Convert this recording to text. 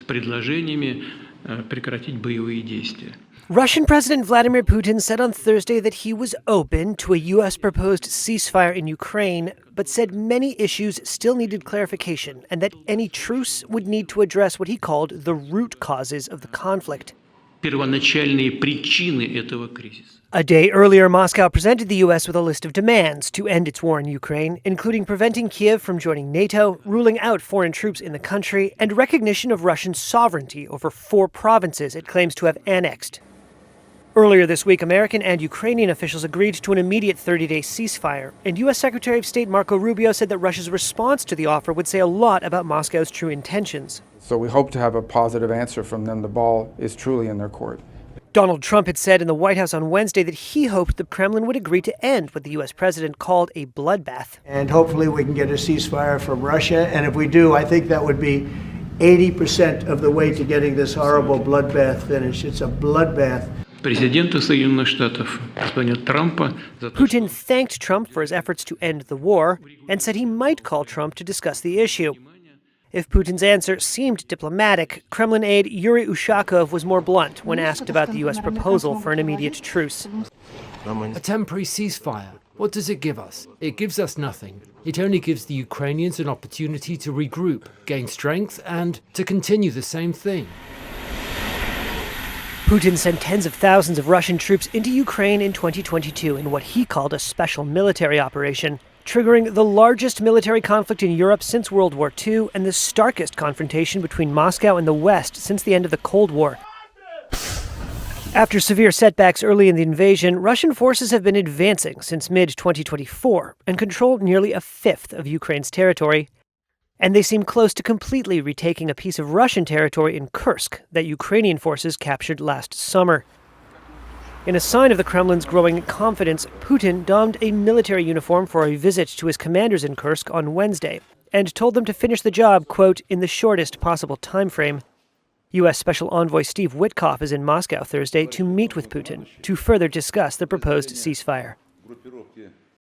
предложениями прекратить боевые действия. Russian President Vladimir Putin said on Thursday that he was open to a U.S. proposed ceasefire in Ukraine, but said many issues still needed clarification and that any truce would need to address what he called the root causes of the conflict. Первоначальные причины этого кризиса. A day earlier, Moscow presented the U.S. with a list of demands to end its war in Ukraine, including preventing Kiev from joining NATO, ruling out foreign troops in the country, and recognition of Russian sovereignty over 4 provinces it claims to have annexed. Earlier this week, American and Ukrainian officials agreed to an immediate 30-day ceasefire, and U.S. Secretary of State Marco Rubio said that Russia's response to the offer would say a lot about Moscow's true intentions. So we hope to have a positive answer from them. The ball is truly in their court. Donald Trump had said in the White House on Wednesday that he hoped the Kremlin would agree to end what the U.S. president called a bloodbath. And hopefully we can get a ceasefire from Russia, and if we do, I think that would be 80% of the way to getting this horrible bloodbath finished. It's a bloodbath. Президента Соединенных Штатов, господина Трампа, за то, Putin thanked Trump for his efforts to end the war and said he might call Trump to discuss the issue. If Putin's answer seemed diplomatic, Kremlin aide Yuri Ushakov was more blunt when asked about the U.S. proposal for an immediate truce. A temporary ceasefire. What does it give us? It gives us nothing. It only gives the Ukrainians an opportunity to regroup, gain strength, and to continue the same thing. Putin sent tens of thousands of Russian troops into Ukraine in 2022 in what he called a special military operation, triggering the largest military conflict in Europe since World War II and the starkest confrontation between Moscow and the West since the end of the Cold War. After severe setbacks early in the invasion, Russian forces have been advancing since mid-2024 and control nearly a fifth of Ukraine's territory. And they seem close to completely retaking a piece of Russian territory in Kursk that Ukrainian forces captured last summer. In a sign of the Kremlin's growing confidence, Putin donned a military uniform for a visit to his commanders in Kursk on Wednesday and told them to finish the job, quote, in the shortest possible time frame. U.S. Special Envoy Steve Witkoff is in Moscow Thursday to meet with Putin to further discuss the proposed ceasefire.